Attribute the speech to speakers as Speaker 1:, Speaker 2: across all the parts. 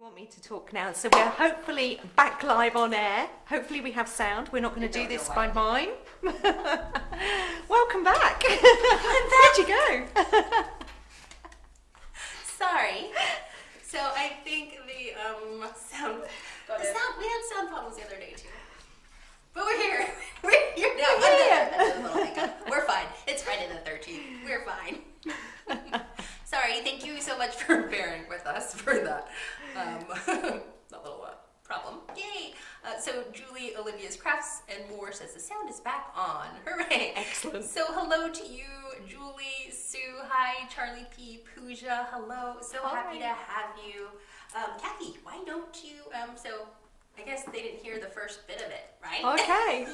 Speaker 1: Want me to talk now? So we're hopefully back live on air. Hopefully we have sound. We're not going to do this by mine. Welcome back. Where'd you go?
Speaker 2: Sorry. So I think the sound. We had sound problems the other day too. But we're here. We're here now. We're fine. It's Friday the 13th. We're fine. Sorry. Thank you so much for bearing with us for that. That little problem. Yay! So Julie, Olivia's Crafts and More says the sound is back on. Hooray!
Speaker 1: Excellent.
Speaker 2: So hello to you, Julie, Sue. Hi, Charlie P. Pooja. Hello. So happy to have you. Cathy, why don't you? So I guess they didn't hear the first bit of it, right?
Speaker 1: Okay.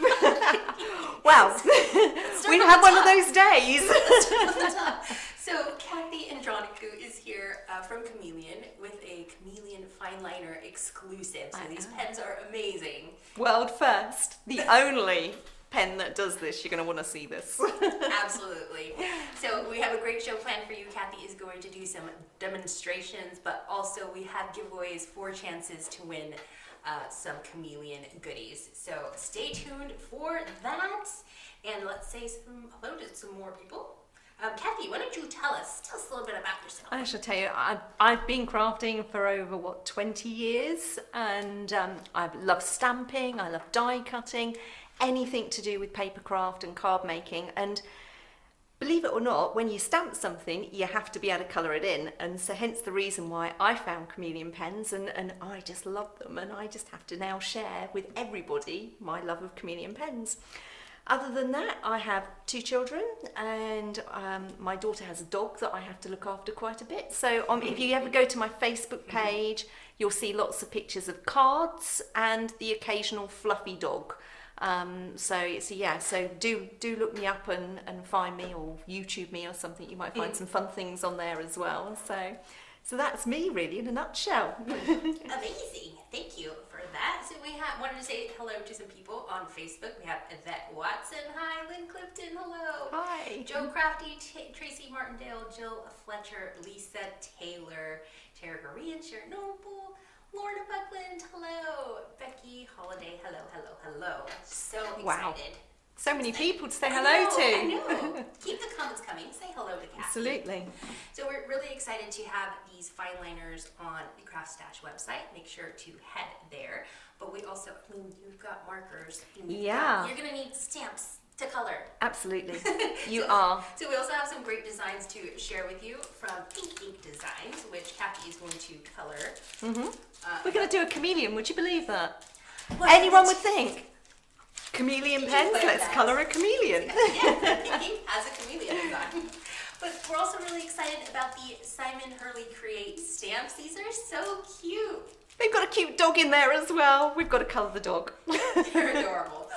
Speaker 1: Well, we had one of those days.
Speaker 2: So Cathy Andronicou is here from Chameleon with a Chameleon Fineliner exclusive. So these pens are amazing.
Speaker 1: World first. The only pen that does this. You're going to want to see this.
Speaker 2: Absolutely. So we have a great show planned for you. Cathy is going to do some demonstrations, but also we have giveaways, 4 chances to win some Chameleon goodies. So stay tuned for that. And let's say hello to some more people. Cathy, why don't you tell us a little bit about yourself?
Speaker 1: I shall tell you, I've been crafting for over, 20 years, and I love stamping, I love die cutting, anything to do with paper craft and card making. And believe it or not, when you stamp something, you have to be able to colour it in. And so hence the reason why I found Chameleon pens, and I just love them, and I just have to now share with everybody my love of Chameleon pens. Other than that, I have 2 children, and my daughter has a dog that I have to look after quite a bit. So if you ever go to my Facebook page, you'll see lots of pictures of cards and the occasional fluffy dog. So do look me up and find me, or YouTube me or something. You might find some fun things on there as well. So that's me really in a nutshell.
Speaker 2: Amazing. Thank you for that. So we wanted to say hello to some people on Facebook. We have Yvette Watson. Hi. Lynn Clifton. Hello.
Speaker 1: Hi.
Speaker 2: Joe Crafty, Tracy Martindale, Jill Fletcher, Lisa Taylor, Tara Korean, Sharon Noble, Lorna Buckland. Hello. Becky Holiday. Hello. So excited.
Speaker 1: Wow. So many people to say hello to.
Speaker 2: I know. Keep the comments coming. Say hello to Cathy.
Speaker 1: Absolutely.
Speaker 2: So we're really excited to have these Fineliners on the CraftStash website. Make sure to head there. But we also, you've got markers.
Speaker 1: Yeah.
Speaker 2: You're going to need stamps to color.
Speaker 1: Absolutely. You are.
Speaker 2: So we also have some great designs to share with you from Pink Ink Designs, which Cathy is going to color.
Speaker 1: Mm-hmm. We're going to do a chameleon. Would you believe that?
Speaker 2: Well,
Speaker 1: anyone would think. Chameleon pens, let's colour a chameleon.
Speaker 2: Yeah, Pink Ink has a chameleon design. But we're also really excited about the Simon Hurley Create stamps. These are so cute.
Speaker 1: They've got a cute dog in there as well. We've got to colour the dog.
Speaker 2: They're adorable.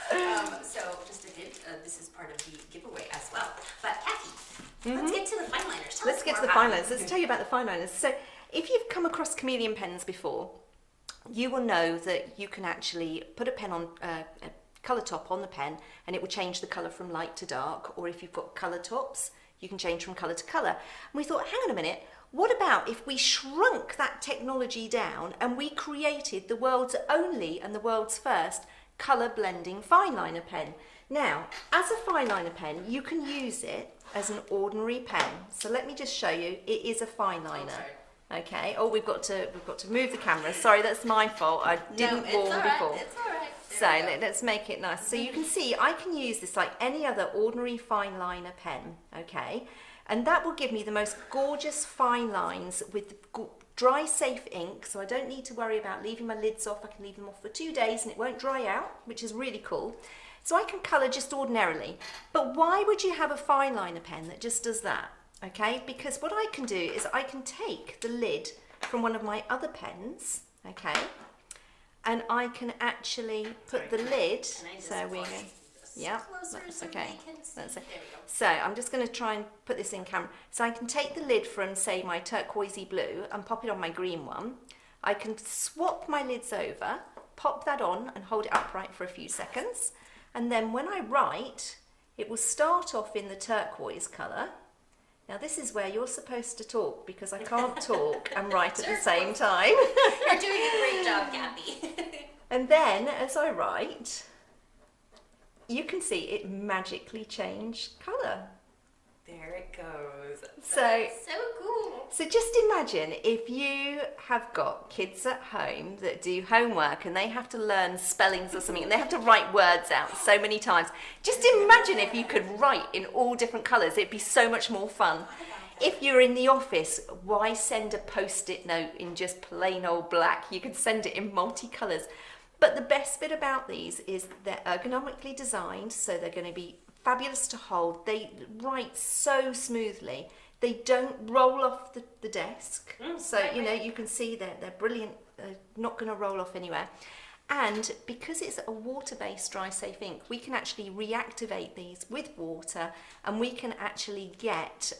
Speaker 2: So just a hint, this is part of the giveaway as well. But Cathy, let's get to the Fineliners.
Speaker 1: Let's get to the Fineliners. Let's tell you about the Fineliners. So if you've come across Chameleon pens before, you will know that you can actually put a pen on a colour top on the pen, and it will change the colour from light to dark. Or if you've got colour tops, you can change from colour to colour. And we thought, hang on a minute, what about if we shrunk that technology down and we created the world's only and the world's first colour blending fineliner pen? Now, as a fineliner pen, you can use it as an ordinary pen. So let me just show you. It is a fineliner. Okay. Oh, we've got to move the camera. Sorry, that's my fault. I didn't warn before.
Speaker 2: It's all right.
Speaker 1: So let's make it nice. So you can see I can use this like any other ordinary fine liner pen, okay? And that will give me the most gorgeous fine lines with dry safe ink, so I don't need to worry about leaving my lids off. I can leave them off for 2 days and it won't dry out, which is really cool. So I can colour just ordinarily. But why would you have a fine liner pen that just does that? Okay, because what I can do is I can take the lid from one of my other pens, okay? And I can actually put the lid, so we go, yeah, that's okay. That's it. So I'm just going to try and put this in camera. So I can take the lid from, say, my turquoisey blue and pop it on my green one. I can swap my lids over, pop that on and hold it upright for a few seconds. And then when I write, it will start off in the turquoise colour, Now this is where you're supposed to talk because I can't talk and write at the same time.
Speaker 2: You're doing a great job, Cathy.
Speaker 1: And then as I write, you can see it magically changed colour.
Speaker 2: There it goes.
Speaker 1: So
Speaker 2: cool.
Speaker 1: So just imagine if you have got kids at home that do homework and they have to learn spellings or something and they have to write words out so many times. Just imagine if you could write in all different colours. It'd be so much more fun. If you're in the office, why send a post-it note in just plain old black? You could send it in multicolours. But the best bit about these is they're ergonomically designed, so they're going to be fabulous to hold. They write so smoothly. They don't roll off the desk. So, you know, you can see they're brilliant. They're not going to roll off anywhere. And because it's a water-based dry safe ink, we can actually reactivate these with water, and we can actually get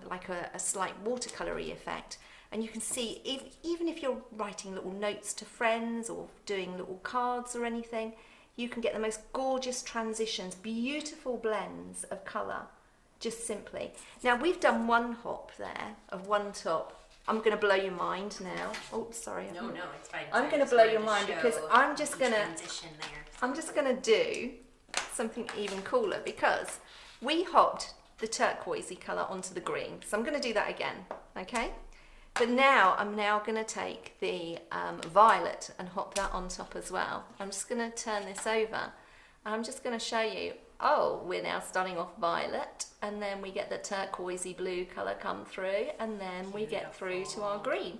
Speaker 1: like a slight watercolory effect. And you can see, even if you're writing little notes to friends or doing little cards or anything, you can get the most gorgeous transitions, beautiful blends of colour, just simply. Now we've done one hop there of one top. I'm going to blow your mind now. Oh, sorry.
Speaker 2: No, it's fine.
Speaker 1: I'm going to blow your mind because I'm just going to do something even cooler, because we hopped the turquoisey colour onto the green. So I'm going to do that again, okay? But now I'm going to take the violet and hop that on top as well. I'm just going to turn this over and I'm just going to show you, oh, we're now starting off violet, and then we get the turquoisey blue colour come through, and then we get through to our green.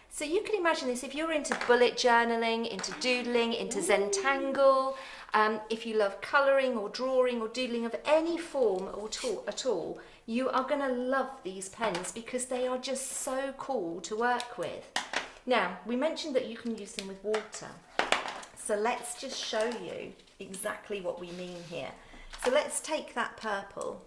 Speaker 1: So you can imagine this if you're into bullet journaling, into doodling, into Zentangle, if you love colouring or drawing or doodling of any form at all, you are going to love these pens because they are just so cool to work with. Now, we mentioned that you can use them with water. So let's just show you exactly what we mean here. So let's take that purple.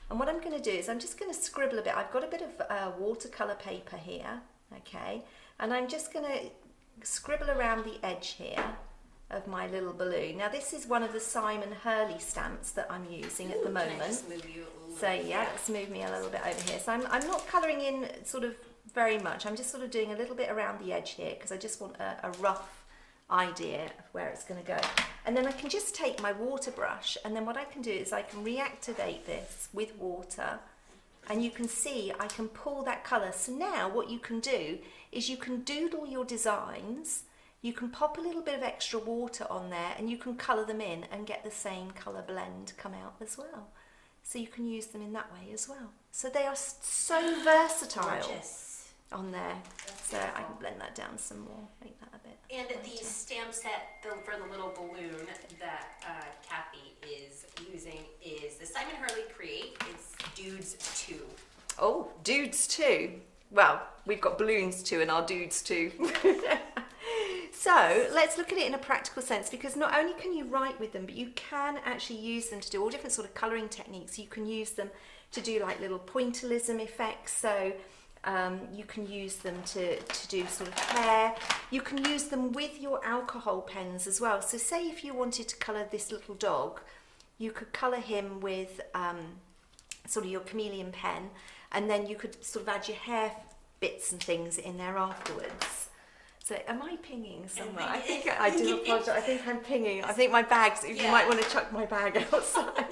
Speaker 1: And what I'm going to do is I'm just going to scribble a bit. I've got a bit of watercolour paper here, okay? And I'm just going to scribble around the edge here of my little balloon. Now this is one of the Simon Hurley stamps that I'm using at the moment.
Speaker 2: Can I just move you a little
Speaker 1: So yeah, let's move me a little bit over here. So I'm not colouring in sort of very much. I'm just sort of doing a little bit around the edge here because I just want a rough idea of where it's going to go. And then I can just take my water brush, and then what I can do is I can reactivate this with water, and you can see I can pull that colour. So now what you can do is you can doodle your designs, you can pop a little bit of extra water on there, and you can colour them in and get the same colour blend come out as well. So you can use them in that way as well. So they are so versatile.
Speaker 2: Gorgeous.
Speaker 1: On there. So I can blend that down some more, make that a bit
Speaker 2: And
Speaker 1: lighter.
Speaker 2: the stamp set for the little balloon that Cathy is using is the Simon Hurley Create. It's Dudes 2.
Speaker 1: Oh, Dudes too. Well, we've got balloons too and our dudes too. So let's look at it in a practical sense, because not only can you write with them, but you can actually use them to do all different sort of colouring techniques. You can use them to do like little pointillism effects. So you can use them to do sort of hair. You can use them with your alcohol pens as well. So say if you wanted to colour this little dog, you could colour him with sort of your Chameleon pen, and then you could sort of add your hair bits and things in there afterwards. So am I pinging somewhere? I think I do apologise. I think I'm pinging. I think my bag's, you might want to chuck my bag outside.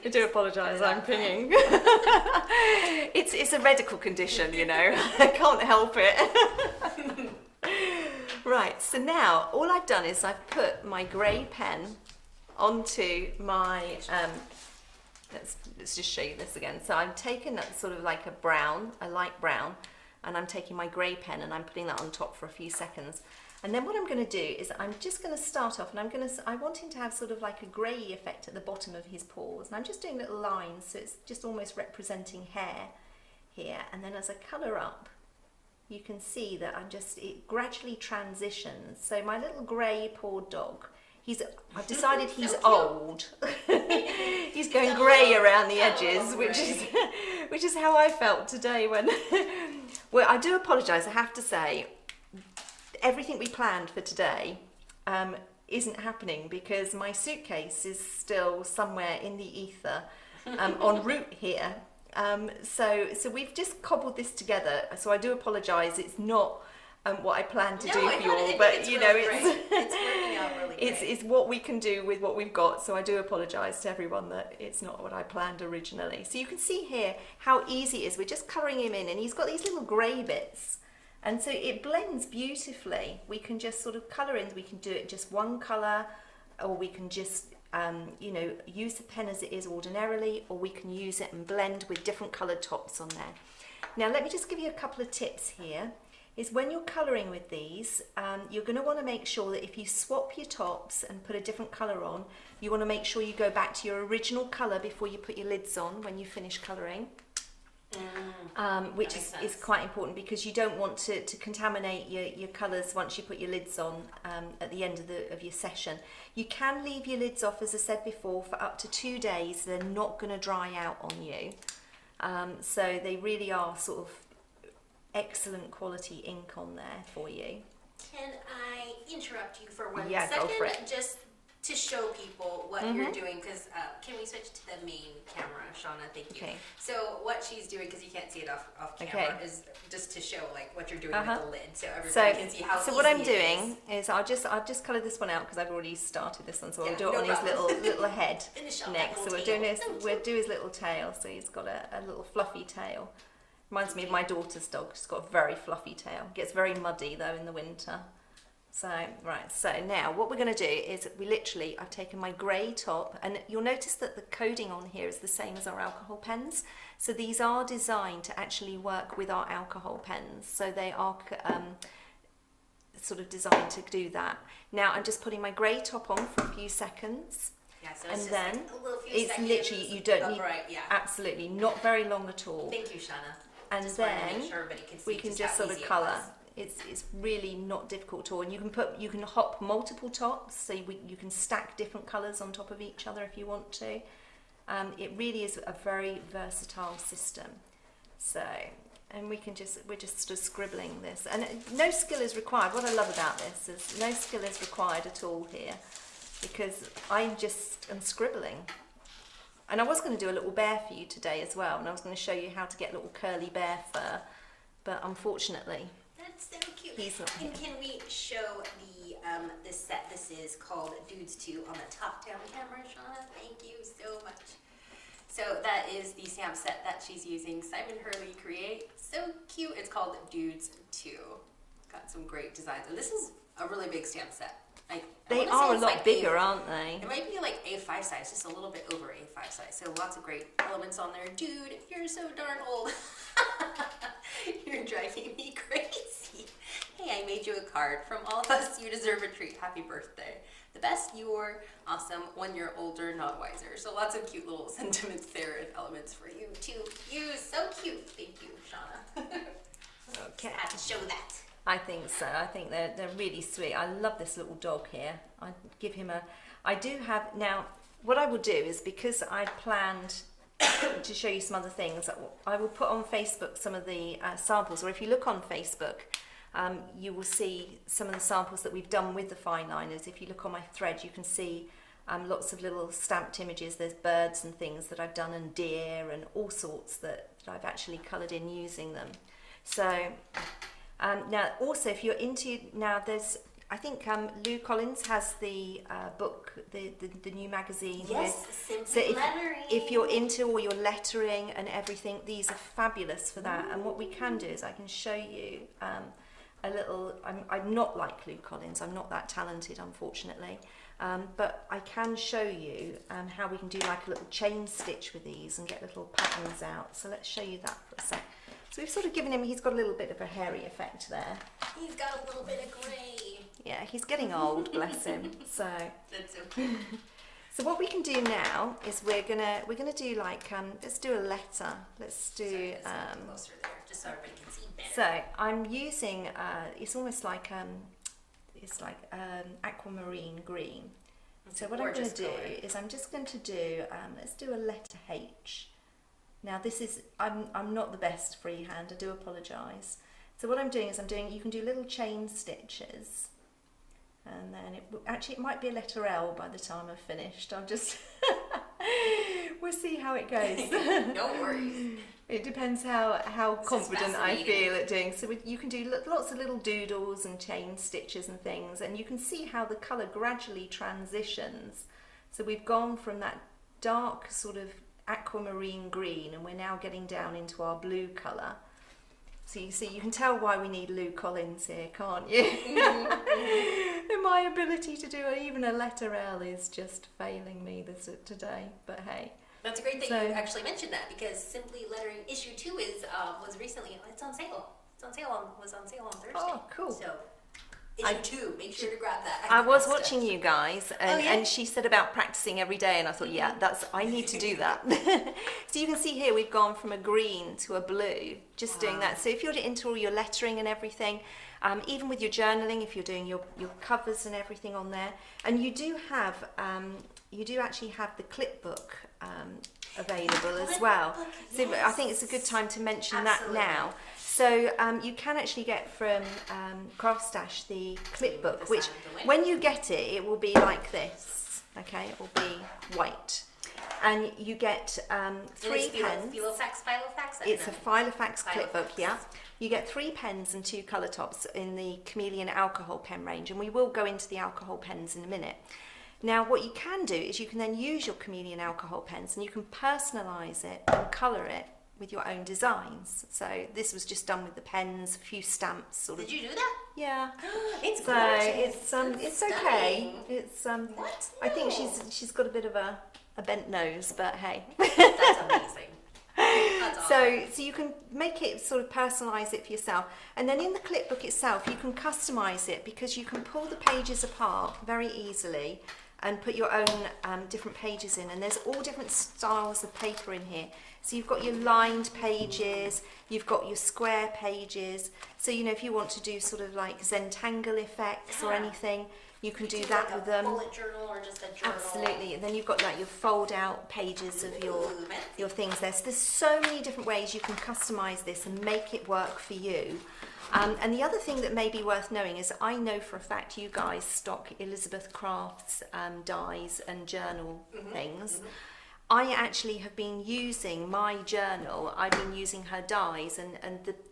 Speaker 1: I do apologise, I'm pinging. It's a medical condition, you know. I can't help it. Right, so now all I've done is I've put my grey pen onto my, let's just show you this again. So I'm taking that sort of like a light brown, and I'm taking my grey pen and I'm putting that on top for a few seconds. And then what I'm going to do is I'm just going to start off, and I want him to have sort of like a grey effect at the bottom of his paws. And I'm just doing little lines, so it's just almost representing hair here. And then as I colour up, you can see that it gradually transitions. So my little grey paw dog, I've decided he's old. He's going grey around the edges, which is how I felt today when. Well, I do apologise. I have to say, everything we planned for today isn't happening because my suitcase is still somewhere in the ether en route here. So we've just cobbled this together. So I do apologise. It's not what I planned to do for you all, but you know,
Speaker 2: it's working out really great.
Speaker 1: It's what we can do with what we've got. So I do apologise to everyone that it's not what I planned originally. So you can see here how easy it is. We're just colouring him in, and he's got these little grey bits. And so it blends beautifully. We can just sort of colour in. We can do it just one colour, or we can just, you know, use the pen as it is ordinarily, or we can use it and blend with different coloured tops on there. Now, let me just give you a couple of tips here. Is when you're colouring with these, you're going to want to make sure that if you swap your tops and put a different colour on, you want to make sure you go back to your original colour before you put your lids on when you finish colouring. Which is quite important, because you don't want to contaminate your colours once you put your lids on at the end of your session. You can leave your lids off, as I said before, for up to 2 days. They're not going to dry out on you. So they really are sort of excellent quality ink on there for you.
Speaker 2: Can I interrupt you for one
Speaker 1: Yeah,
Speaker 2: second?
Speaker 1: go for it.
Speaker 2: Just to show people what you're doing, because can we switch to the main camera, Shauna? Thank you.
Speaker 1: Okay.
Speaker 2: So what she's doing, because you can't see it off camera, is just to show like what you're doing with the lid, so everybody can see how
Speaker 1: So
Speaker 2: easy
Speaker 1: what I'm
Speaker 2: it
Speaker 1: doing is I've just coloured this one out because I've already started this one, so I'll do it
Speaker 2: no
Speaker 1: on
Speaker 2: problem.
Speaker 1: his little head
Speaker 2: Finish off
Speaker 1: next.
Speaker 2: that
Speaker 1: So
Speaker 2: little
Speaker 1: we'll do his little tail. So he's got a little fluffy tail. Reminds me of my daughter's dog. She's got a very fluffy tail. Gets very muddy though in the winter. So, right, so now what we're going to do is I've taken my grey top, and you'll notice that the coding on here is the same as our alcohol pens. So these are designed to actually work with our alcohol pens. So they are sort of designed to do that. Now I'm just putting my grey top on for a few seconds.
Speaker 2: Yeah, so
Speaker 1: And
Speaker 2: it's
Speaker 1: then
Speaker 2: just like a little few
Speaker 1: it's
Speaker 2: seconds
Speaker 1: literally, you don't need,
Speaker 2: upright,
Speaker 1: absolutely, not very long at all.
Speaker 2: Thank you, Shauna.
Speaker 1: And
Speaker 2: Just wanted to
Speaker 1: then
Speaker 2: make sure everybody can see
Speaker 1: we can just
Speaker 2: how
Speaker 1: sort of
Speaker 2: easy it
Speaker 1: colour.
Speaker 2: was.
Speaker 1: It's really not difficult at all, and you can hop multiple tops, so you can stack different colours on top of each other if you want to. It really is a very versatile system. So, and we're just sort of scribbling this, and no skill is required. What I love about this is no skill is required at all here, because I just am scribbling. And I was going to do a little bear for you today as well, and I was going to show you how to get little curly bear fur, but unfortunately,
Speaker 2: that's so cute.
Speaker 1: He's not
Speaker 2: And
Speaker 1: here.
Speaker 2: can we show the set? This is called Dudes 2 on the top-down camera, Shauna. Thank you so much. So that is the stamp set that she's using. Simon Hurley Create. So cute. It's called Dudes 2. Got some great designs. And this is a really big stamp set. Like,
Speaker 1: they are a lot bigger, aren't they?
Speaker 2: It might be like A5 size, just a little bit over A5 size. So lots of great elements on there. Dude, you're so darn old. You're driving me crazy. Hey, I made you a card. From all of us, you deserve a treat. Happy birthday. The best, you're awesome. 1 year older, not wiser. So lots of cute little sentiments there and elements for you to use. So cute. Thank you, Shauna.
Speaker 1: Okay.
Speaker 2: I had to show that.
Speaker 1: I think so. I think they're really sweet. I love this little dog here. I give him I do have, now what I will do is, because I planned to show you some other things, I will put on Facebook some of the samples, or if you look on Facebook, you will see some of the samples that we've done with the Fineliners. If you look on my thread, you can see lots of little stamped images. There's birds and things that I've done, and deer and all sorts that I've actually coloured in using them. So now also, if you're into, now there's, I think Lou Collins has the book, the new magazine.
Speaker 2: Yes,
Speaker 1: so
Speaker 2: lettering.
Speaker 1: if you're into all your lettering and everything, these are fabulous for that. And what we can do is I can show you a little, I'm not like Lou Collins, I'm not that talented, unfortunately. But I can show you how we can do like a little chain stitch with these and get little patterns out. So let's show you that for a sec. So we've sort of given him, he's got a little bit of a hairy effect there.
Speaker 2: He's got a little bit of grey.
Speaker 1: Yeah, he's getting old, bless him. So
Speaker 2: That's so cute.
Speaker 1: so what we can do now is we're gonna do like let's do a letter. Let's do
Speaker 2: Sorry, this is closer there, just so everybody can see better.
Speaker 1: so I'm using it's almost like aquamarine green.
Speaker 2: It's
Speaker 1: So
Speaker 2: a
Speaker 1: what I'm going
Speaker 2: gorgeous
Speaker 1: to do
Speaker 2: color.
Speaker 1: is I'm just going to do let's do a letter H. Now this is, I'm not the best freehand, I do apologise. So what I'm doing is you can do little chain stitches, and then actually it might be a letter L by the time I've finished. I'm just, we'll see how it goes.
Speaker 2: No worries.
Speaker 1: It depends how confident I feel
Speaker 2: fascinating.
Speaker 1: at doing. So you can do lots of little doodles and chain stitches and things, and you can see how the colour gradually transitions. So we've gone from that dark sort of aquamarine green, and we're now getting down into our blue colour. So you see, you can tell why we need Lou Collins here, can't you? And my ability to do even a letter L is just failing me today, but hey.
Speaker 2: That's a great thing you actually mentioned that, because Simply Lettering issue 2 was recently, it's on sale. Was on sale on Thursday.
Speaker 1: Oh, cool.
Speaker 2: So issue 2, make sure to grab that.
Speaker 1: I was watching you guys, and,
Speaker 2: yeah?
Speaker 1: and she said about practicing every day, and I thought, yeah, I need to do that. So you can see here we've gone from a green to a blue, just doing that. So if you're into all your lettering and everything, even with your journaling, if you're doing your covers and everything on there, and you do actually have the clip book available as well. So I think it's a good time to mention that now. So you can actually get from CraftStash the clip book, which when you get it, it will be like this. Okay, it will be white, and you get 3 pens. It's a Filofax clip book, yeah. You get 3 pens and 2 colour tops in the Chameleon alcohol pen range, and we will go into the alcohol pens in a minute. Now what you can do is you can then use your Chameleon alcohol pens, and you can personalise it and colour it with your own designs. So this was just done with the pens, a few stamps sort of.
Speaker 2: Did you do that?
Speaker 1: Yeah.
Speaker 2: It's
Speaker 1: so
Speaker 2: gorgeous.
Speaker 1: it's okay. It's
Speaker 2: What?
Speaker 1: I think she's got a bit of a bent nose, but hey.
Speaker 2: That's amazing. That's awesome.
Speaker 1: So you can make it sort of personalise it for yourself, and then in the clip book itself you can customise it, because you can pull the pages apart very easily and put your own different pages in, and there's all different styles of paper in here. So you've got your lined pages, you've got your square pages, so you know, if you want to do sort of like Zentangle effects or anything, you can do that with them.
Speaker 2: Bullet journal or just a journal.
Speaker 1: Absolutely, and then you've got like your fold out pages of your things there. So there's so many different ways you can customise this and make it work for you. And the other thing that may be worth knowing is I know for a fact you guys stock Elizabeth Crafts dies and journal things. I actually have been using my journal, I've been using her dies, and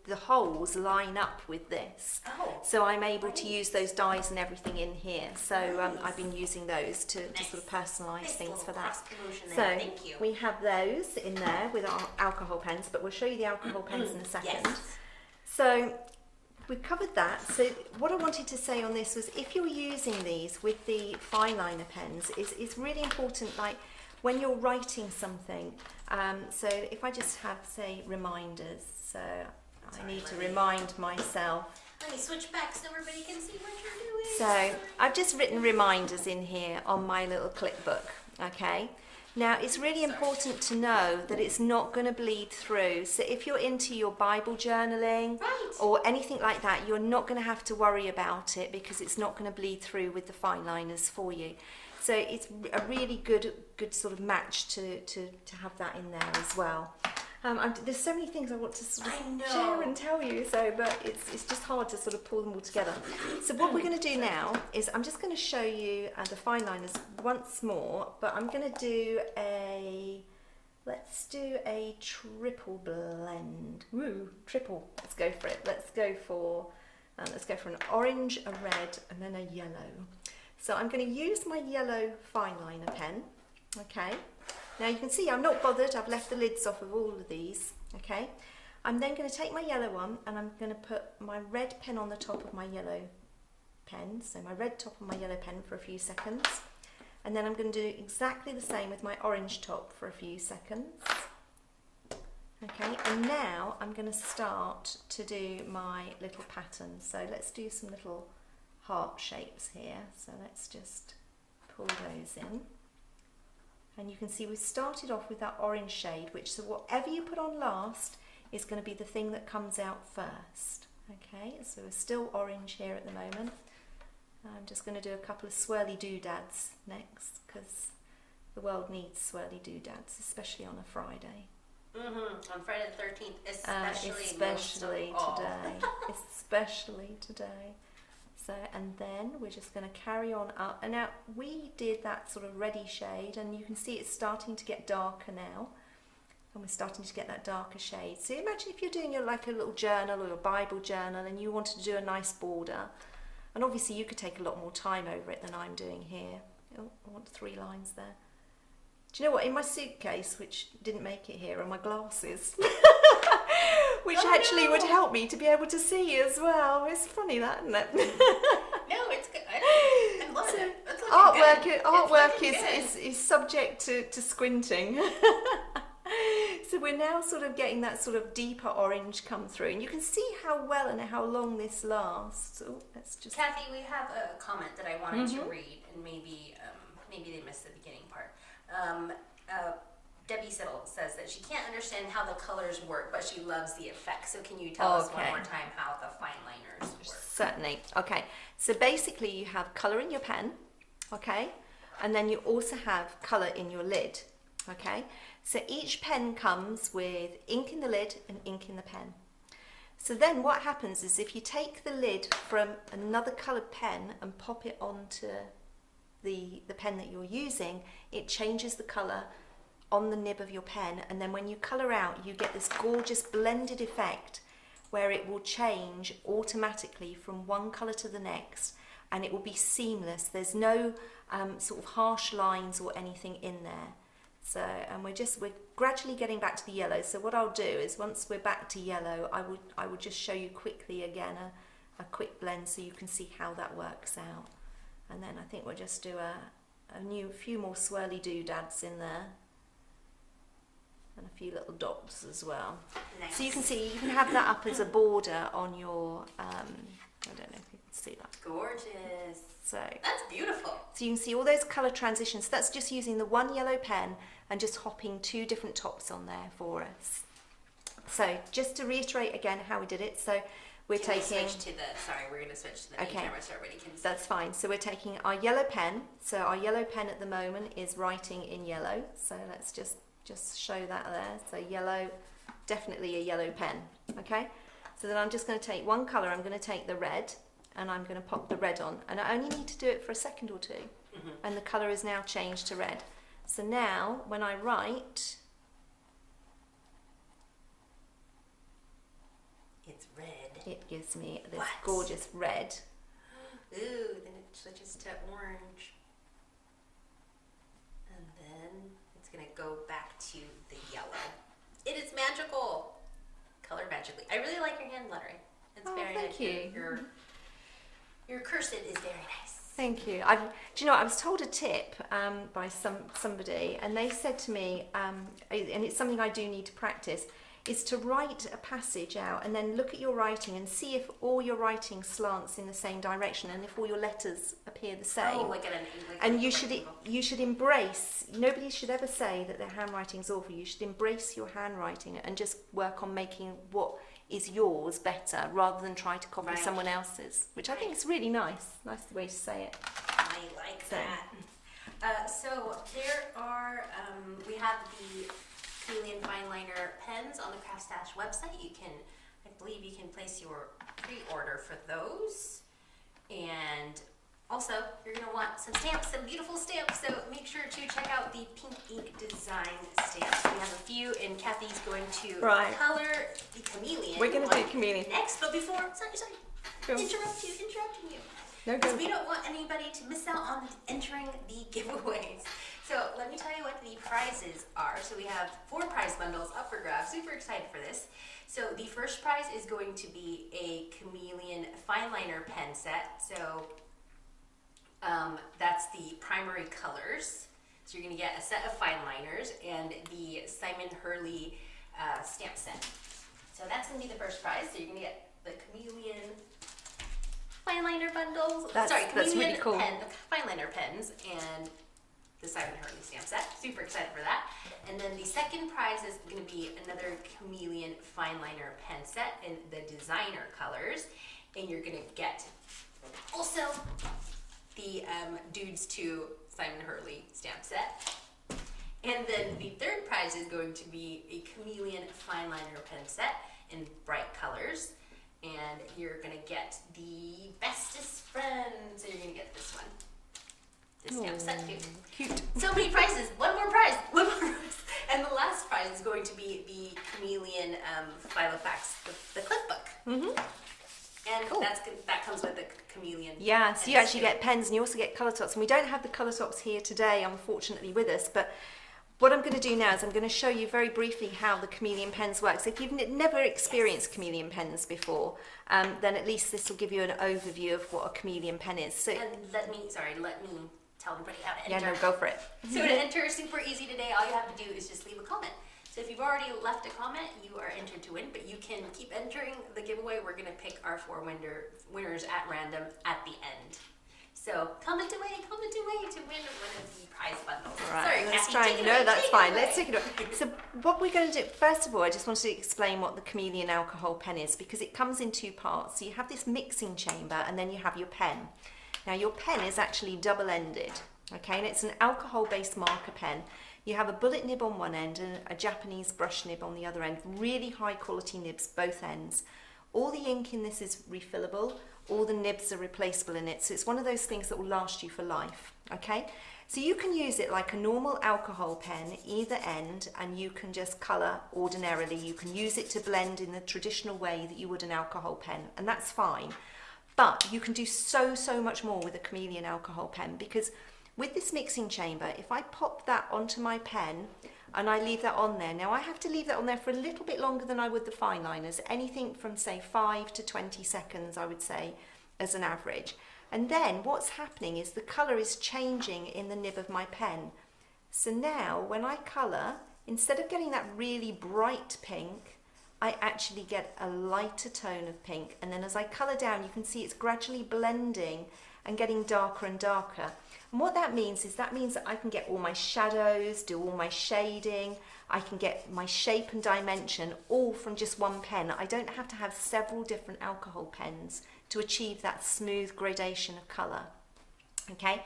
Speaker 1: the holes line up with this. So I'm able to use those dies and everything in here. So I've been using those to sort of personalise things for that. So we have those in there with our alcohol pens, but we'll show you the alcohol pens in a second. So we've covered that. So what I wanted to say on this was, if you're using these with the Fineliner pens, it's really important, like when you're writing something. So if I just have, say, reminders, so I need to remind myself.
Speaker 2: Let me switch back so everybody can see what you're doing.
Speaker 1: So I've just written reminders in here on my little clip book, okay? Now it's really important to know that it's not going to bleed through. So if you're into your Bible journaling or anything like that, you're not going to have to worry about it, because it's not going to bleed through with the Fineliners for you. So it's a really good sort of match to have that in there as well. There's so many things I want to sort of share and tell you, but it's just hard to sort of pull them all together. So what we're going to do now is I'm just going to show you the Fineliners once more, but I'm going to do let's do a triple blend. Woo, triple. Let's go for it. Let's go for an orange, a red, and then a yellow. So I'm going to use my yellow Fineliner pen, okay? Now you can see I'm not bothered, I've left the lids off of all of these, okay? I'm then going to take my yellow one, and I'm going to put my red pen on the top of my yellow pen, so my red top on my yellow pen for a few seconds, and then I'm going to do exactly the same with my orange top for a few seconds. Okay, and now I'm going to start to do my little pattern. So let's do some little heart shapes here. So let's just pull those in. And you can see we've started off with that orange shade, which, so whatever you put on last is going to be the thing that comes out first. Okay, so we're still orange here at the moment. I'm just going to do a couple of swirly doodads next, because the world needs swirly doodads, especially on a Friday.
Speaker 2: On Friday the 13th,
Speaker 1: Especially today. Especially today. So, and then we're just going to carry on up. And now we did that sort of reddy shade, and you can see it's starting to get darker now. And we're starting to get that darker shade. So imagine if you're doing like a little journal or a Bible journal and you wanted to do a nice border. And obviously you could take a lot more time over it than I'm doing here. Oh, I want 3 lines there. Do you know what? In my suitcase, which didn't make it here, are my glasses. Which actually would help me to be able to see as well. It's funny that, isn't it?
Speaker 2: No, it's good. I love it. It's
Speaker 1: artwork is subject to squinting. So we're now sort of getting that sort of deeper orange come through, and you can see how well and how long this lasts. Oh, let's just.
Speaker 2: Cathy, we have a comment that I wanted to read, and maybe they missed the beginning part. Debbie Siddle says that she can't understand how the colors work, but she loves the effect. So can you tell us one more time how the Fineliners work?
Speaker 1: Certainly. Okay. So basically you have colour in your pen, okay? And then you also have colour in your lid, okay? So each pen comes with ink in the lid and ink in the pen. So then what happens is if you take the lid from another coloured pen and pop it onto the pen that you're using, it changes the colour on the nib of your pen, and then when you colour out you get this gorgeous blended effect where it will change automatically from one colour to the next, and it will be seamless. There's no sort of harsh lines or anything in there. So, and we're gradually getting back to the yellow. So what I'll do is once we're back to yellow, I would just show you quickly again a quick blend so you can see how that works out. And then I think we'll just do a few more swirly doodads in there. And a few little dots as well. Nice. So you can see, you can have that up as a border on your, I don't know if you can see that.
Speaker 2: Gorgeous.
Speaker 1: So
Speaker 2: that's beautiful.
Speaker 1: So you can see all those colour transitions. So that's just using the one yellow pen and just hopping 2 different tops on there for us. So just to reiterate again how we did it. So we're
Speaker 2: we're going to switch to the main camera so everybody can see.
Speaker 1: That's fine. So we're taking our yellow pen. So our yellow pen at the moment is writing in yellow. So let's just show that there. So yellow, definitely a yellow pen, okay? So then I'm just going to take one colour, I'm going to take the red, and I'm going to pop the red on. And I only need to do it for a second or 2, and the colour is now changed to red. So now, when I write...
Speaker 2: It's red.
Speaker 1: It gives me this gorgeous red.
Speaker 2: Ooh, then it switches to orange. And then it's going to go back to the yellow. It is magical. Color magically. I really like your hand lettering. It's very nice.
Speaker 1: Thank you.
Speaker 2: Your cursive is very nice.
Speaker 1: Thank you. Do you know, I was told a tip by somebody, and they said to me, and it's something I do need to practice, is to write a passage out and then look at your writing and see if all your writing slants in the same direction and if all your letters appear the same.
Speaker 2: Oh, like
Speaker 1: and you should embrace, nobody should ever say that their handwriting's awful. You should embrace your handwriting and just work on making what is yours better rather than try to copy someone else's, which I think is really nice. Nice way to say it.
Speaker 2: I like that. So there are, we have the Chameleon Fineliner pens on the CraftStash website. I believe you can place your pre-order for those. And also, you're going to want some stamps, some beautiful stamps, so make sure to check out the pink ink design stamps. We have a few, and Cathy's going to color the chameleon.
Speaker 1: We're going to do chameleon
Speaker 2: next, but before, sorry, interrupting you.
Speaker 1: No,
Speaker 2: because we don't want anybody to miss out on entering the giveaways. So let me tell you what the prizes are. So we have 4 prize bundles up for grabs. Super excited for this. So the first prize is going to be a Chameleon Fineliner pen set. So that's the primary colors. So you're going to get a set of Fineliners and the Simon Hurley stamp set. So that's going to be the first prize. So you're going to get the Chameleon Fineliner bundles.
Speaker 1: That's really cool.
Speaker 2: Fineliner pens and the Simon Hurley stamp set. Super excited for that. And then the second prize is going to be another Chameleon Fineliner pen set in the designer colors. And you're going to get also the Dudes 2 Simon Hurley stamp set. And then the third prize is going to be a Chameleon Fineliner pen set in bright colors. and you're gonna get the bestest friend. So you're gonna get this one. This stamp set too.
Speaker 1: Cute.
Speaker 2: So many prizes. One more prize. One more prize. And the last prize is going to be the Chameleon Filofax, the clip book. And
Speaker 1: Cool.
Speaker 2: that comes with the Chameleon.
Speaker 1: Yeah, so you
Speaker 2: pens
Speaker 1: actually
Speaker 2: too.
Speaker 1: get pens and you also get colour tops. And we don't have the colour tops here today, unfortunately, with us. But what I'm going to do now is I'm going to show you very briefly how the Chameleon pens work. So if you've never experienced Chameleon pens before, then at least this will give you an overview of what a Chameleon pen is. So,
Speaker 2: And let me tell everybody how to enter.
Speaker 1: yeah, no, go for it.
Speaker 2: So to enter, super easy today. All you have to do is just leave a comment. So if you've already left a comment, you are entered to win, but you can keep entering the giveaway. We're going to pick our 4 winners at random at the end. So comment away to win one of the prize bundles.
Speaker 1: Right,
Speaker 2: Sorry,
Speaker 1: let's
Speaker 2: Cathy,
Speaker 1: try
Speaker 2: take
Speaker 1: and,
Speaker 2: it
Speaker 1: no,
Speaker 2: away,
Speaker 1: that's
Speaker 2: take it
Speaker 1: fine.
Speaker 2: away.
Speaker 1: Let's take it away. So what we're going to do, first of all, I just wanted to explain what the Chameleon alcohol pen is, because it comes in 2 parts. So you have this mixing chamber and then you have your pen. Now your pen is actually double-ended, okay, and it's an alcohol-based marker pen. You have a bullet nib on one end and a Japanese brush nib on the other end, really high quality nibs both ends. All the ink in this is refillable, all the nibs are replaceable in it, so it's one of those things that will last you for life, okay? So you can use it like a normal alcohol pen, either end, and you can just colour ordinarily. You can use it to blend in the traditional way that you would an alcohol pen, and that's fine. But you can do so much more with a Chameleon alcohol pen, because with this mixing chamber, if I pop that onto my pen and I leave that on there, now I have to leave that on there for a little bit longer than I would the Fineliners, anything from say 5 to 20 seconds I would say as an average. And then what's happening is the colour is changing in the nib of my pen. So now when I colour, instead of getting that really bright pink, I actually get a lighter tone of pink, and then as I colour down you can see it's gradually blending and getting darker and darker. And what that means is that I can get all my shadows, do all my shading, I can get my shape and dimension all from just one pen. I don't have to have several different alcohol pens to achieve that smooth gradation of colour. Okay,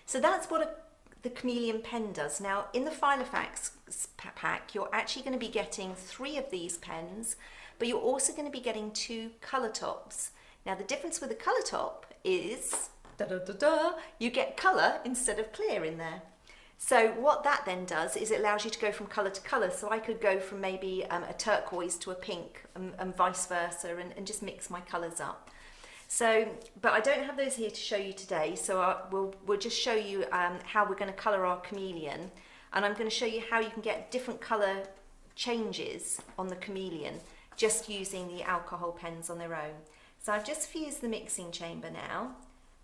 Speaker 1: so that's what the Chameleon pen does. Now in the Filofax pack you're actually going to be getting 3 of these pens, but you're also going to be getting 2 colour tops. Now the difference with the colour top is you get colour instead of clear in there. So what that then does is it allows you to go from colour to colour. So I could go from maybe a turquoise to a pink and vice versa, and just mix my colours up. So, but I don't have those here to show you today, so we'll just show you how we're going to colour our Chameleon, and I'm going to show you how you can get different colour changes on the Chameleon just using the alcohol pens on their own. So I've just fused the mixing chamber now,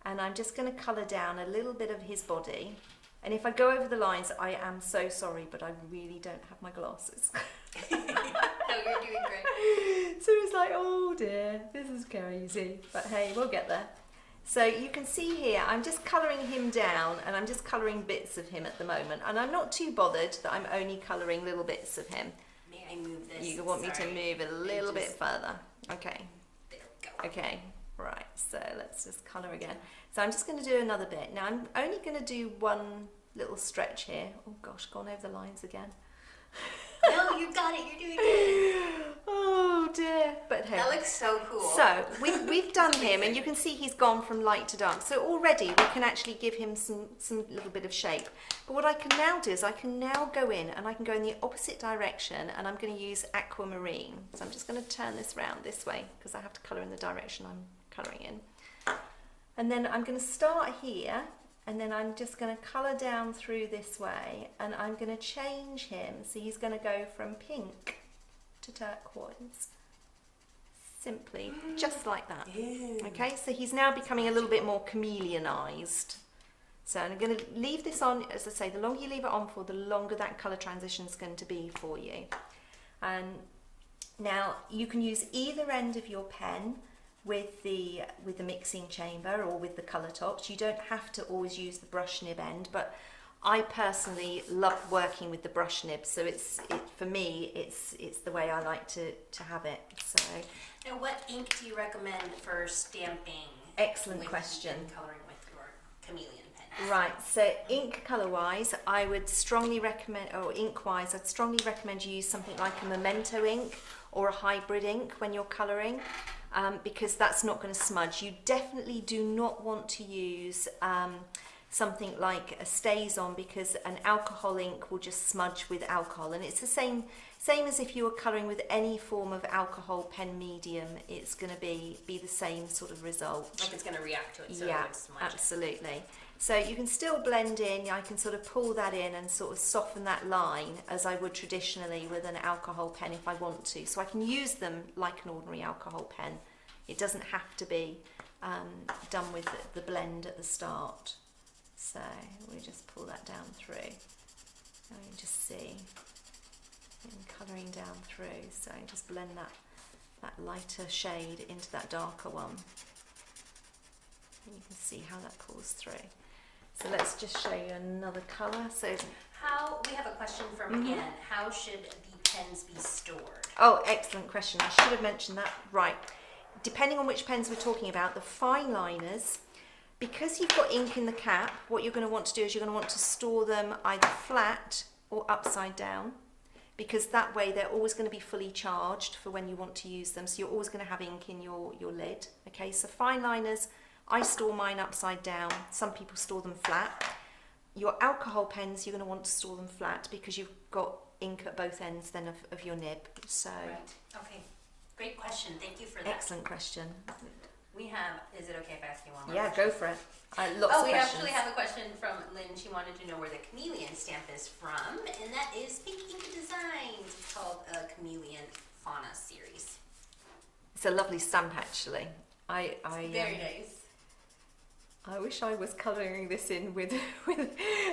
Speaker 1: and I'm just going to colour down a little bit of his body. And if I go over the lines, I am so sorry, but I really don't have my glasses.
Speaker 2: No, you're doing great.
Speaker 1: So it's like, oh dear, this is crazy. But hey, we'll get there. So you can see here, I'm just colouring him down, and I'm just colouring bits of him at the moment. And I'm not too bothered that I'm only colouring little bits of him.
Speaker 2: May I move this?
Speaker 1: You want me to move it a little bit further. Okay.
Speaker 2: There we go.
Speaker 1: Okay, right, so let's just colour again. So I'm just going to do another bit. Now I'm only going to do one little stretch here. Oh gosh, gone over the lines again.
Speaker 2: No, you got it, you're doing good.
Speaker 1: Oh dear, but hey.
Speaker 2: That looks so cool.
Speaker 1: So we've done him, and you can see he's gone from light to dark. So already we can actually give him some little bit of shape. But what I can now do is I can now go in and I can go in the opposite direction, and I'm going to use aquamarine. So I'm just going to turn this round this way because I have to colour in the direction I'm colouring in. And then I'm going to start here, and then I'm just going to colour down through this way, and I'm going to change him. So he's going to go from pink to turquoise. Simply, just like that.
Speaker 2: Ew.
Speaker 1: Okay, so he's now becoming a little bit more chameleonized. So I'm going to leave this on, as I say, the longer you leave it on for, the longer that colour transition is going to be for you. And now you can use either end of your pen with the mixing chamber or with the colour tops. You don't have to always use the brush nib end, but I personally love working with the brush nib, so for me it's the way I like to have it. So
Speaker 2: now, what ink do you recommend for stamping?
Speaker 1: Excellent question.
Speaker 2: And coloring with your Chameleon pen.
Speaker 1: Right, so ink colour wise, I would strongly recommend, or ink wise, I'd strongly recommend you use something like a Memento ink or a hybrid ink when you're colouring. because that's not going to smudge. You definitely do not want to use something like a StazOn, because an alcohol ink will just smudge with alcohol, and it's the same as if you were colouring with any form of alcohol pen medium. It's going to be the same sort of result.
Speaker 2: Like it's going to react to it, so
Speaker 1: yeah,
Speaker 2: it would smudge
Speaker 1: absolutely. So you can still blend in. I can sort of pull that in and sort of soften that line as I would traditionally with an alcohol pen if I want to. So I can use them like an ordinary alcohol pen. It doesn't have to be done with the blend at the start. So we just pull that down through. And you just see and colouring down through. So just blend that lighter shade into that darker one. And you can see how that pulls through. So let's just show you another colour. So
Speaker 2: we have a question from Anne. How should the pens be stored?
Speaker 1: Oh, excellent question. I should have mentioned that. Right. Depending on which pens we're talking about, the Fineliners, because you've got ink in the cap, what you're going to want to do is you're going to want to store them either flat or upside down, because that way they're always going to be fully charged for when you want to use them. So you're always going to have ink in your lid. Okay, so Fineliners, I store mine upside down. Some people store them flat. Your alcohol pens, you're going to want to store them flat because you've got ink at both ends then of your nib. So
Speaker 2: right. Okay, great question. Thank you for that.
Speaker 1: Excellent question.
Speaker 2: We have, is it okay if I ask you one more
Speaker 1: question?
Speaker 2: question?
Speaker 1: Go for it. Lots of questions.
Speaker 2: Actually have a question from Lynn. She wanted to know where the Chameleon stamp is from, and that is Pink Ink Designs. It's called a Chameleon Fauna series.
Speaker 1: It's a lovely stamp, actually.
Speaker 2: Very nice.
Speaker 1: I wish I was colouring this in with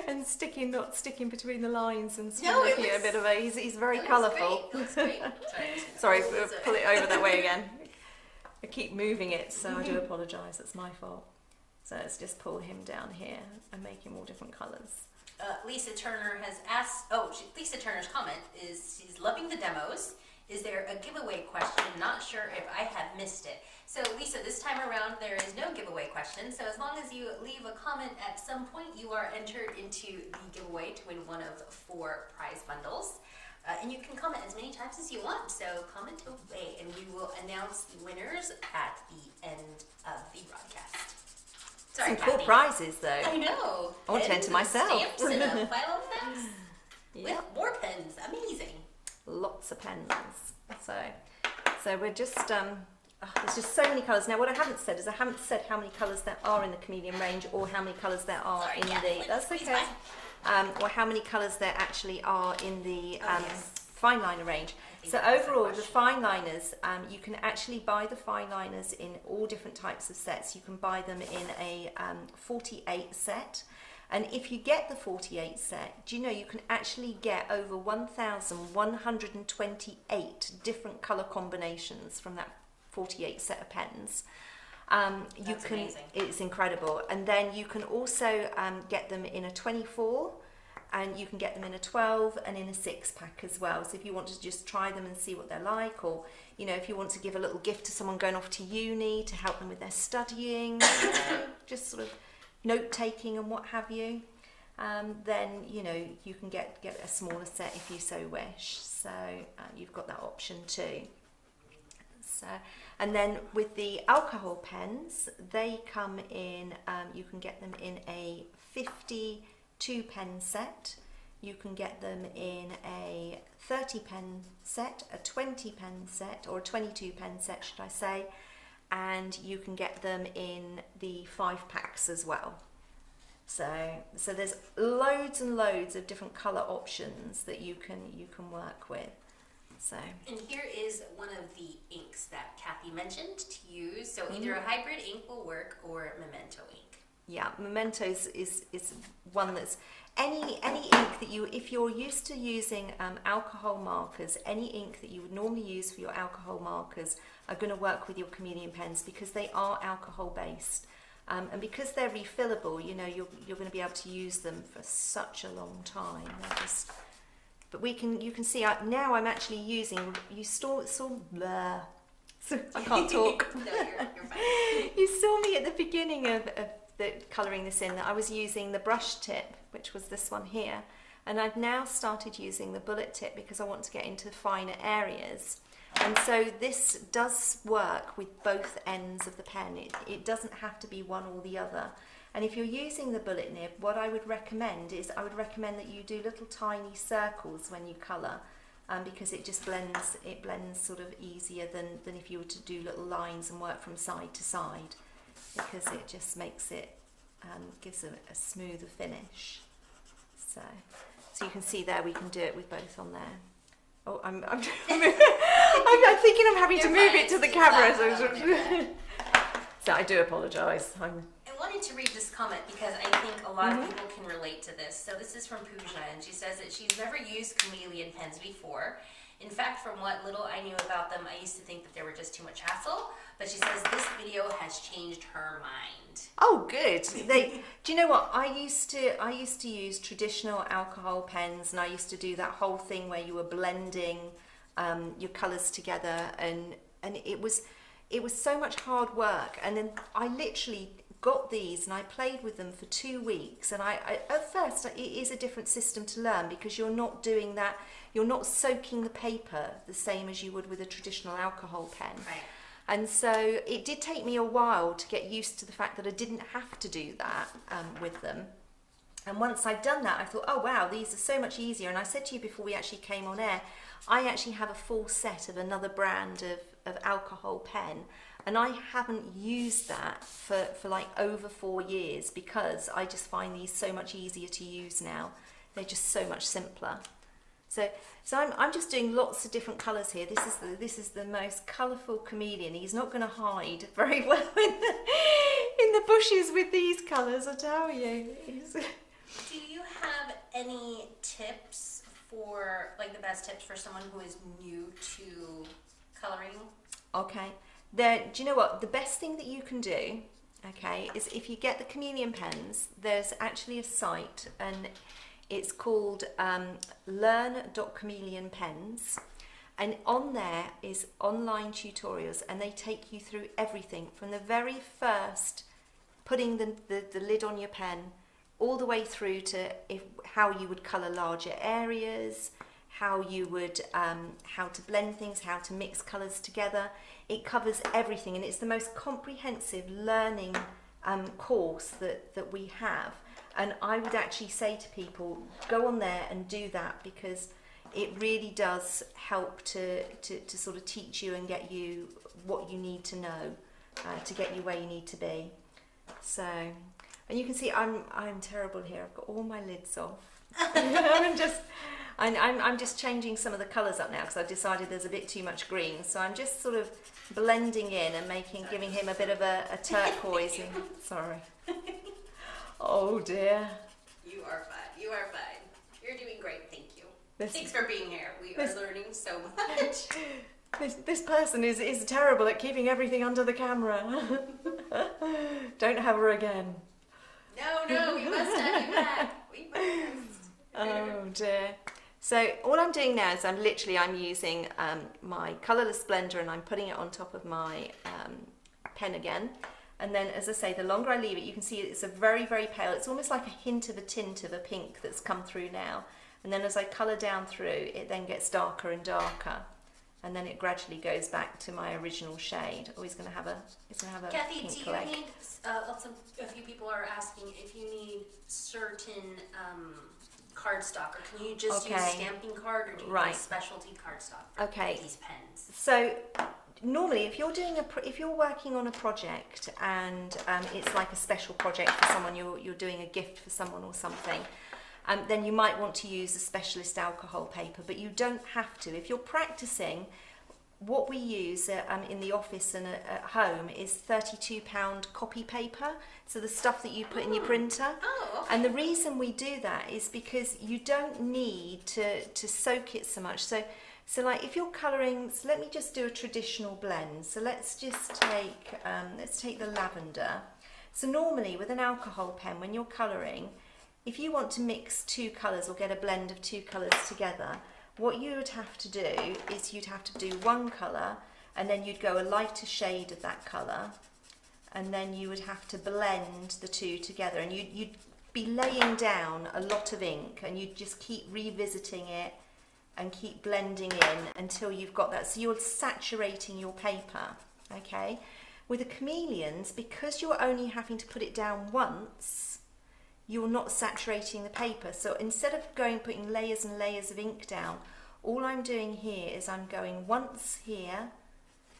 Speaker 1: and not sticking between the lines and sort of making it a bit of a. He's very colourful.
Speaker 2: It looks great.
Speaker 1: Sorry, pull it over that way again. I keep moving it, so I do apologise. It's my fault. So let's just pull him down here and make him all different colours.
Speaker 2: Lisa Turner has asked. Lisa Turner's comment is she's loving the demos. Is there a giveaway question? Not sure if I have missed it. So Lisa, this time around there is no giveaway question. So as long as you leave a comment at some point, you are entered into the giveaway to win one of 4 prize bundles. And you can comment as many times as you want. So comment away, and we will announce the winners at the end of the broadcast. Sorry,
Speaker 1: Some
Speaker 2: Cathy.
Speaker 1: cool prizes, though.
Speaker 2: I know.
Speaker 1: I want to enter myself.
Speaker 2: Stamps and a file of pens.
Speaker 1: Yep.
Speaker 2: With more pens. Amazing.
Speaker 1: Lots of pens. So we're just there's just so many colours. Now what I haven't said is I haven't said how many colours there are in the Chameleon range, or how many colours there are in the. That's okay. Or how many colours there actually are in the Fineliner range. So overall, the Fineliners, you can actually buy the Fineliners in all different types of sets. You can buy them in a 48 set. And if you get the 48 set, do you know you can actually get over 1,128 different colour combinations from that 48 set of pens.
Speaker 2: That's amazing.
Speaker 1: It's incredible. And then you can also get them in a 24, and you can get them in a 12 and in a 6-pack as well. So if you want to just try them and see what they're like, or if you want to give a little gift to someone going off to uni to help them with their studying, just sort of note-taking and what have you, then you can get a smaller set if you so wish. So you've got that option too. So, and then with the alcohol pens, they come in, you can get them in a 52 pen set, you can get them in a 30 pen set, a 20 pen set, or a 22 pen set should I say, and you can get them in the 5-packs as well. So there's loads and loads of different colour options that you can work with. So.
Speaker 2: And here is one of the inks that Cathy mentioned to use. So either a hybrid ink will work, or Memento ink.
Speaker 1: Yeah, Memento is one that's any ink that if you're used to using alcohol markers, any ink that you would normally use for your alcohol markers are going to work with your Chameleon pens, because they are alcohol based. And because they're refillable, you're going to be able to use them for such a long time. But you can see now I'm actually using. I can't talk.
Speaker 2: No, you're fine.
Speaker 1: You saw me at the beginning of the colouring this in that I was using the brush tip, which was this one here, and I've now started using the bullet tip because I want to get into finer areas. And so this does work with both ends of the pen. It doesn't have to be one or the other. And if you're using the bullet nib, what I would recommend is that you do little tiny circles when you colour, because it just blends sort of easier than if you were to do little lines and work from side to side, because it just makes it, gives a smoother finish. So you can see there, we can do it with both on there. Oh, I'm I'm thinking I'm having to move it to the camera. So I do apologise.
Speaker 2: I wanted to read this comment because I think a lot of people can relate to this. So this is from Pooja, and she says that she's never used Chameleon pens before. In fact, from what little I knew about them, I used to think that they were just too much hassle. But she says this video has changed her mind.
Speaker 1: Oh, good. Do you know what? I used to use traditional alcohol pens, and I used to do that whole thing where you were blending your colours together, and it was so much hard work. And then I literally got these and I played with them for 2 weeks, and I at first it is a different system to learn, because you're not doing that, you're not soaking the paper the same as you would with a traditional alcohol pen.
Speaker 2: Right.
Speaker 1: And so it did take me a while to get used to the fact that I didn't have to do that with them. And once I'd done that, I thought, oh wow, these are so much easier. And I said to you before we actually came on air, I actually have a full set of another brand of alcohol pen, and I haven't used that for like over 4 years, because I just find these so much easier to use now. They're just so much simpler. So I'm just doing lots of different colours here. This is the most colourful chameleon. He's not going to hide very well in the bushes with these colours, I tell you.
Speaker 2: Do you have any tips for, like, the best tips for someone who is new to colouring?
Speaker 1: Okay. Do you know what? The best thing that you can do, okay, is if you get the Chameleon pens, there's actually a site, and it's called learn.chameleonpens, and on there is online tutorials, and they take you through everything from the very first putting the lid on your pen all the way through to how you would colour larger areas, how you would how to blend things, how to mix colours together. It covers everything, and it's the most comprehensive learning course that we have. And I would actually say to people, go on there and do that, because it really does help to sort of teach you and get you what you need to know to get you where you need to be. So, and you can see I'm terrible here. I've got all my lids off. I'm just changing some of the colours up now, because I've decided there's a bit too much green. So I'm just sort of blending in and giving him a bit of a turquoise. Sorry. Oh dear.
Speaker 2: You are fine. You are fine. You're doing great. Thank you. Thanks for being here. We are learning so much.
Speaker 1: This person is terrible at keeping everything under the camera. Don't have her again.
Speaker 2: No, we must have you back. We must.
Speaker 1: Oh dear. So all I'm doing now is I'm using my colourless blender, and I'm putting it on top of my pen again. And then, as I say, the longer I leave it, you can see it's a very, very pale. It's almost like a hint of a tint of a pink that's come through now. And then as I colour down through, it then gets darker and darker. And then it gradually goes back to my original shade. Oh, he's going to have a
Speaker 2: Kathy,
Speaker 1: pink
Speaker 2: do you
Speaker 1: leg.
Speaker 2: need, a few people are asking if you need certain cardstock, or can you just use stamping card, or do you need specialty cardstock for these pens? So
Speaker 1: normally, if you're working on a project, and it's like a special project for someone, you're doing a gift for someone or something, then you might want to use a specialist alcohol paper, but you don't have to. If you're practicing, what we use in the office and at home is 32-pound copy paper, so the stuff that you put in your printer.
Speaker 2: Oh, okay.
Speaker 1: And the reason we do that is because you don't need to soak it so much. So like if you're colouring, so let me just do a traditional blend. So let's just take the lavender. So normally with an alcohol pen, when you're colouring, if you want to mix two colours or get a blend of two colours together, what you would have to do is you'd have to do one colour, and then you'd go a lighter shade of that colour, and then you would have to blend the two together, and you'd be laying down a lot of ink, and you'd just keep revisiting it and keep blending in until you've got that. So you're saturating your paper, okay? With the chameleons, because you're only having to put it down once, you're not saturating the paper. So instead of putting layers and layers of ink down, all I'm doing here is I'm going once here,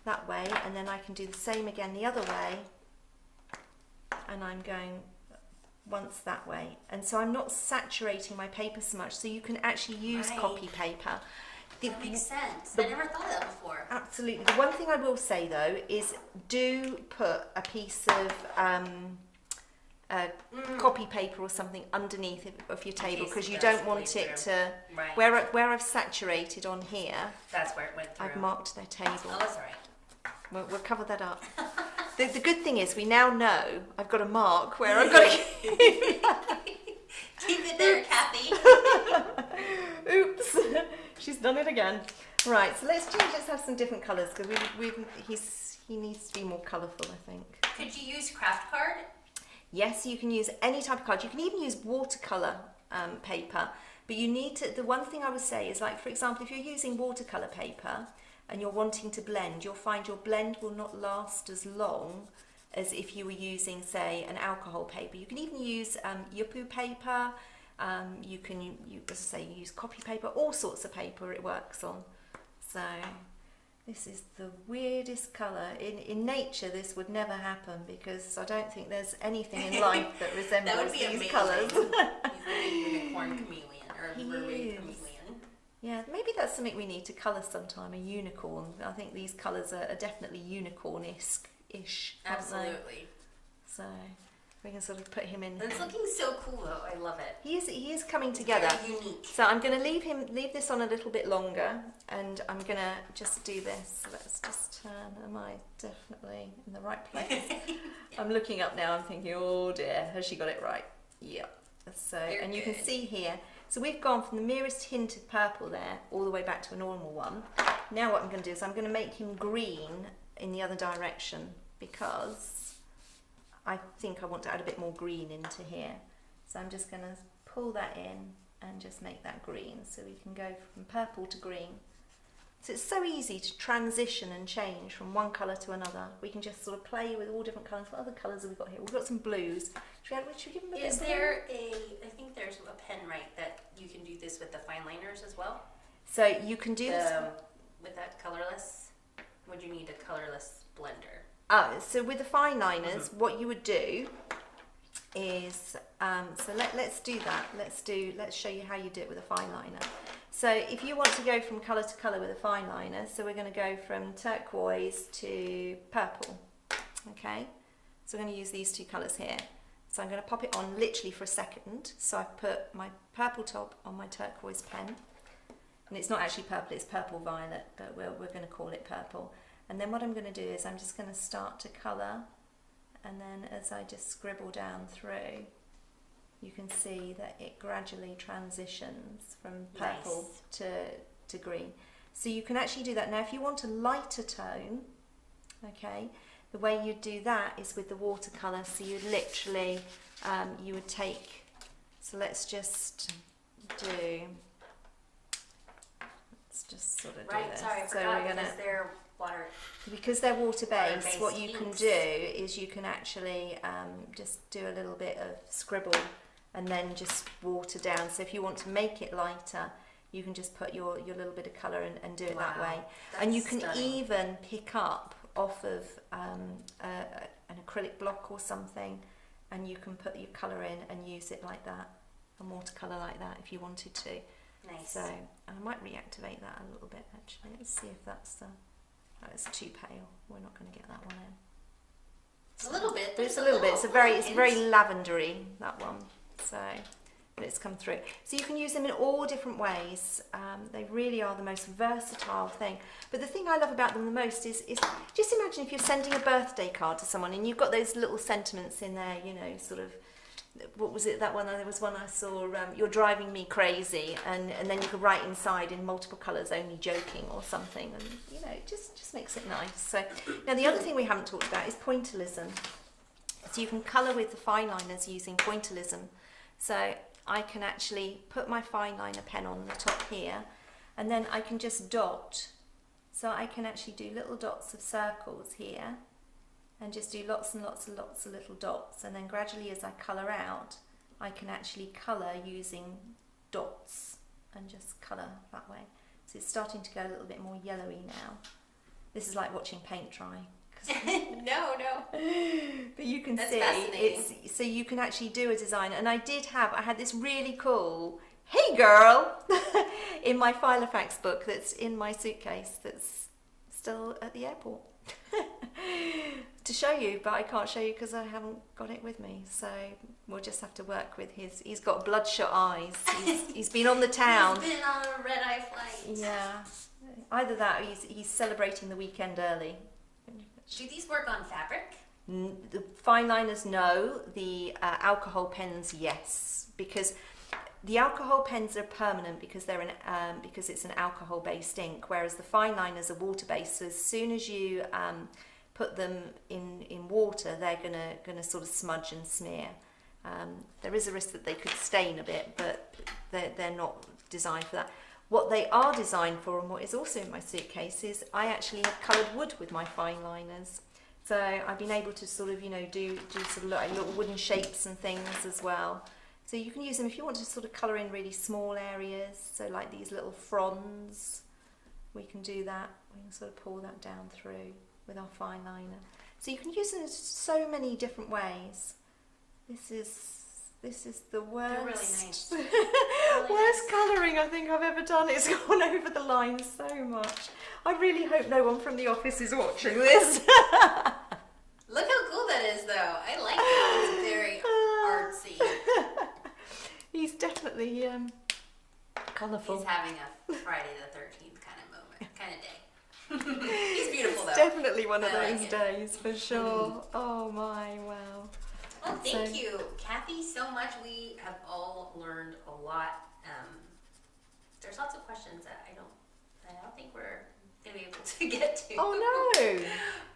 Speaker 1: that way, and then I can do the same again the other way, and I'm going once that way. And so I'm not saturating my paper so much, so you can actually use copy paper.
Speaker 2: That makes sense. I never thought of that before.
Speaker 1: Absolutely. The one thing I will say though is do put a piece of copy paper or something underneath of your table, because you don't want it to, where I've saturated on here,
Speaker 2: that's where it went through.
Speaker 1: I've marked their table.
Speaker 2: Oh, that's all right.
Speaker 1: We'll cover that up. The good thing is we now know I've got a mark where I've got to
Speaker 2: keep it there, Cathy.
Speaker 1: Oops, she's done it again. Right, so let's have some different colours, because he needs to be more colourful, I think.
Speaker 2: Could you use craft card?
Speaker 1: Yes, you can use any type of card. You can even use watercolour paper, but you need to, the one thing I would say is, like, for example, if you're using watercolour paper and you're wanting to blend, you'll find your blend will not last as long as if you were using, say, an alcohol paper. You can even use yuppie paper, you can, as I say, use copy paper, all sorts of paper it works on. So this is the weirdest colour. In nature this would never happen, because I don't think there's anything in life that resembles these colours.
Speaker 2: He's like a unicorn chameleon, or a mermaid chameleon.
Speaker 1: Yeah, maybe that's something we need to colour sometime, a unicorn. I think these colours are definitely unicorn-ish.
Speaker 2: Absolutely.
Speaker 1: So we can sort of put him in.
Speaker 2: It's looking so cool though, I love it.
Speaker 1: He is coming together.
Speaker 2: Very unique.
Speaker 1: So I'm going to leave this on a little bit longer, and I'm going to just do this. So let's just turn. Am I definitely in the right place? I'm looking up now, I'm thinking, oh dear, has she got it right? Yeah. So, and you can see here, so we've gone from the merest hint of purple there all the way back to a normal one. Now what I'm going to do is I'm going to make him green in the other direction, because I think I want to add a bit more green into here. So I'm just going to pull that in and just make that green, so we can go from purple to green. So it's so easy to transition and change from one colour to another. We can just sort of play with all different colours. What other colours have we got here? We've got some blues. Should we give them a bit of blue?
Speaker 2: I think there's a pen, right, that you can do this with the Fineliners as well?
Speaker 1: So you can do this
Speaker 2: with that colourless. Would you need a colourless blender?
Speaker 1: So with the Fineliners, what you would do is, so let's do that. Let's show you how you do it with a Fineliner. So if you want to go from colour to colour with a Fineliner, so we're going to go from turquoise to purple. Okay, so we're going to use these two colours here. So I'm going to pop it on literally for a second. So I've put my purple top on my turquoise pen, and it's not actually purple, it's purple violet, but we're going to call it purple. And then what I'm going to do is I'm just going to start to colour, and then as I just scribble down through, you can see that it gradually transitions from purple to green. So you can actually do that. Now if you want a lighter tone, okay, the way you do that is with the watercolour. So you literally, you would take, so let's just sort of do this.
Speaker 2: Sorry, I
Speaker 1: so
Speaker 2: forgot,
Speaker 1: we're gonna,
Speaker 2: because they're water.
Speaker 1: Because they're water-based, what you
Speaker 2: inks.
Speaker 1: can do is you can actually just do a little bit of scribble and then just water down. So if you want to make it lighter, you can just put your little bit of colour and do it that way. And you can even pick up off of an acrylic block or something, and you can put your colour in and use it like that, and watercolour like that if you wanted to.
Speaker 2: Nice.
Speaker 1: So I might reactivate that a little bit actually. Let's see if that's it's too pale. We're not going to get that one in.
Speaker 2: It's a little bit.
Speaker 1: But it's a little bit. It's very lavendery, that one. So, but it's come through. So you can use them in all different ways. They really are the most versatile thing. But the thing I love about them the most is just imagine if you're sending a birthday card to someone and you've got those little sentiments in there, you know, sort of, what was it, that one, there was one I saw, you're driving me crazy, and then you could write inside in multiple colours, only joking or something, and you know, it just makes it nice. So now the other thing we haven't talked about is Pointillism. So you can colour with the Fineliners using Pointillism. So I can actually put my Fineliner pen on the top here, And then I can just dot. So I can actually do little dots of circles here and just do lots and lots and lots of little dots. And then gradually as I colour out, I can actually colour using dots and just colour that way. So it's starting to go a little bit more yellowy now. This is like watching paint dry.
Speaker 2: No.
Speaker 1: But you can
Speaker 2: That's
Speaker 1: see
Speaker 2: fascinating.
Speaker 1: so you can actually do a design. And I had this really cool "Hey girl" in my Filofax book that's in my suitcase that's still at the airport to show you, but I can't show you because I haven't got it with me. So we'll just have to work with he's got bloodshot eyes. He's been on the town.
Speaker 2: He's been on a red-eye flight.
Speaker 1: Yeah. Either that or he's celebrating the weekend early.
Speaker 2: Do these work on fabric?
Speaker 1: The fine liners, no. The alcohol pens, yes, because the alcohol pens are permanent because they're because it's an alcohol-based ink, whereas the fine liners are water-based. So as soon as you put them in water, they're gonna sort of smudge and smear. There is a risk that they could stain a bit, but they're not designed for that. What they are designed for, and what is also in my suitcase, is I actually have coloured wood with my fine liners. So I've been able to sort of, do sort of like little wooden shapes and things as well. So you can use them if you want to sort of colour in really small areas. So like these little fronds, we can do that. We can sort of pull that down through with our fine liner. So you can use them in so many different ways. This is the worst.
Speaker 2: They're really nice.
Speaker 1: Worst colouring I think I've ever done. It's gone over the line so much. I really hope no one from the office is watching this.
Speaker 2: Look how cool that is, though. I like it. It's very artsy.
Speaker 1: He's definitely colourful.
Speaker 2: He's having a Friday the 13th kind of moment, kind of day. He's beautiful, though.
Speaker 1: Definitely one of
Speaker 2: I like
Speaker 1: those
Speaker 2: it.
Speaker 1: days for sure. Oh my, wow.
Speaker 2: Well, thank
Speaker 1: So-
Speaker 2: you, Cathy, so much. We have all learned a lot. There's lots of questions that I don't think we're gonna be able to get to.
Speaker 1: Oh no.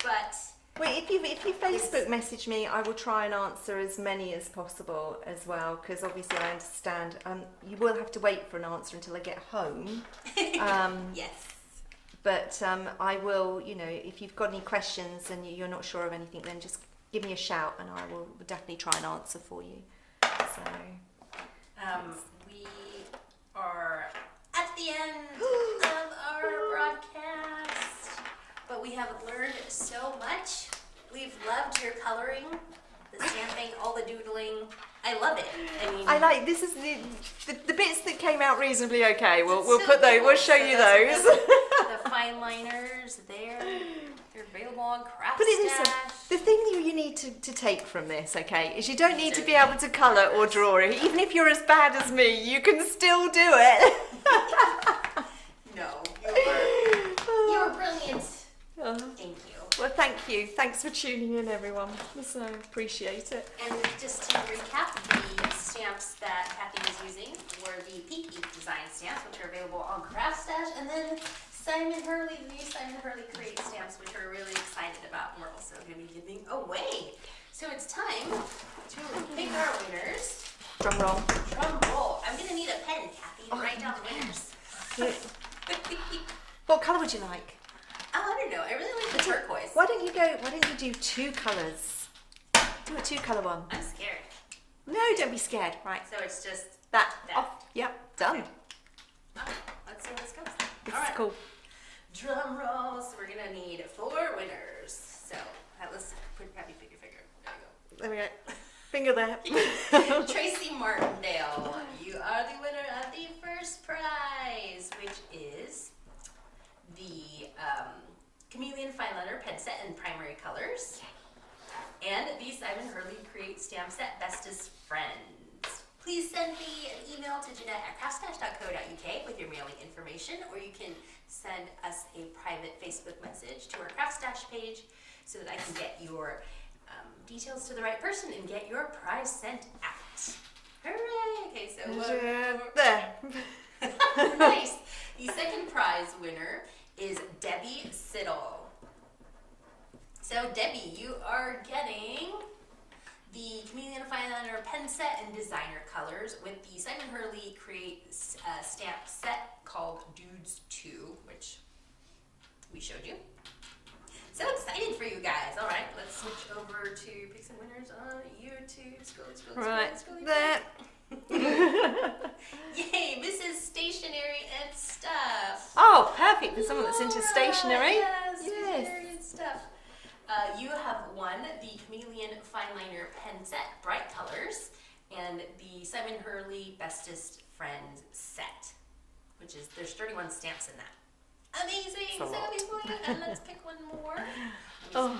Speaker 2: But
Speaker 1: Wait, if you Facebook message me, I will try and answer as many as possible as well, because obviously I understand you will have to wait for an answer until I get home.
Speaker 2: yes.
Speaker 1: But I will, if you've got any questions and you're not sure of anything, then just give me a shout and I will definitely try and answer for you. So
Speaker 2: We are at the end of our broadcast, but we have learned so much. We've loved your coloring, the stamping, all the doodling. I love it.
Speaker 1: I like this is the bits that came out reasonably okay. We'll
Speaker 2: So
Speaker 1: put those.
Speaker 2: cool.
Speaker 1: We'll show you those.
Speaker 2: The fine liners, they're available on CraftStash.
Speaker 1: Put it this way, the thing you need to take from this, okay, is you don't need to be able to colour or draw it. Even if you're as bad as me, you can still do it.
Speaker 2: No, you're brilliant. Thank you.
Speaker 1: Well, thank you. Thanks for tuning in, everyone. So appreciate it.
Speaker 2: And just to recap, the stamps that Cathy was using were the Peak Ink Design stamps, which are available on CraftStash, and then the new Simon Hurley Create stamps, which we're really excited about, and we're also going to be giving away. So it's time to pick our winners.
Speaker 1: Drum roll.
Speaker 2: Drum roll. I'm going to need a pen, Cathy, to write down the winners.
Speaker 1: What colour would you like?
Speaker 2: Oh, I don't know. I really like the turquoise.
Speaker 1: Why don't you do two colours? Do a two-colour one.
Speaker 2: I'm scared.
Speaker 1: No, don't be scared. Right.
Speaker 2: So it's just
Speaker 1: That.
Speaker 2: that.
Speaker 1: Off. Yep. Done.
Speaker 2: Okay. Let's see how this goes.
Speaker 1: This
Speaker 2: All
Speaker 1: is
Speaker 2: right.
Speaker 1: cool.
Speaker 2: Drum roll. So we're gonna need 4 winners. So let's put your finger.
Speaker 1: There we go. Finger there.
Speaker 2: There you go. Tracy Martindale, you are the winner of the first prize, which is the Chameleon Fineliner pen set in primary colors, and the Simon Hurley Create stamp set Bestest Friends. Please send me an email to Jeanette@craftstash.co.uk with your mailing information, or you can send us a private Facebook message to our CraftStash page so that I can get your details to the right person and get your prize sent out. Hooray! Okay, so
Speaker 1: There.
Speaker 2: nice. The second prize winner is Debbie Siddle. So Debbie, you are getting the Chameleon Fineliner pen set in designer colors with the Simon Hurley Create stamp set called Dudes 2, which we showed you. So excited for you guys. All right, let's switch over to Picks and Winners on YouTube. Scroll.
Speaker 1: Right, there.
Speaker 2: Yay, Mrs. Stationery and Stuff.
Speaker 1: Oh, perfect for someone that's into stationery.
Speaker 2: Yes, stationery and stuff. You have won the Chameleon Fineliner pen set, bright colors, and the Simon Hurley Bestest Friends set, which is, there's 31 stamps in that. Amazing! So and let's pick one more.
Speaker 1: Oh,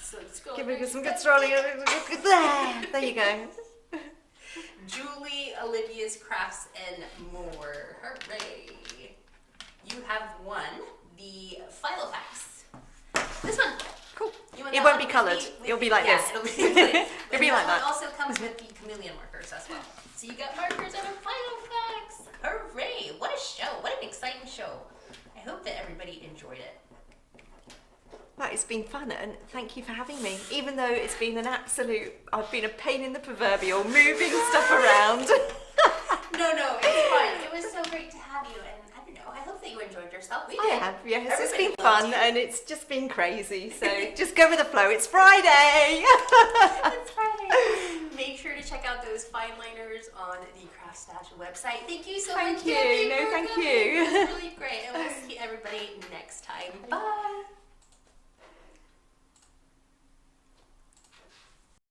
Speaker 2: So scroll
Speaker 1: give
Speaker 2: over
Speaker 1: me
Speaker 2: to
Speaker 1: some good
Speaker 2: Betsy.
Speaker 1: scrolling. There you go.
Speaker 2: Julie, Olivia's Crafts and More. Hooray! You have won the Filofax. This one.
Speaker 1: Cool.
Speaker 2: You want
Speaker 1: It
Speaker 2: that
Speaker 1: won't
Speaker 2: one
Speaker 1: be coloured.
Speaker 2: with
Speaker 1: It'll be like
Speaker 2: yeah,
Speaker 1: this.
Speaker 2: It'll be,
Speaker 1: It'll be like that.
Speaker 2: It also comes with the chameleon markers as well. So you got markers and a Filofax. Hooray! What a show! What an exciting show! I hope that everybody enjoyed it.
Speaker 1: Well, it's been fun, and thank you for having me. Even though it's been an absolute, I've been a pain in the proverbial, moving stuff around.
Speaker 2: No, it's fun. It was so great to have you, and I don't know, I hope that you enjoyed yourself. We
Speaker 1: I
Speaker 2: did.
Speaker 1: have, yes. It's
Speaker 2: Everybody
Speaker 1: been
Speaker 2: loved
Speaker 1: fun,
Speaker 2: you.
Speaker 1: and it's just been crazy. So just go with the flow. It's Friday.
Speaker 2: It's Friday. Make sure to check out those Fineliners on the CraftStash website. Thank you so much,
Speaker 1: Thank you.
Speaker 2: Cathy,
Speaker 1: No,
Speaker 2: for
Speaker 1: thank
Speaker 2: coming.
Speaker 1: you.
Speaker 2: It was really great, and we'll see everybody next time. Bye.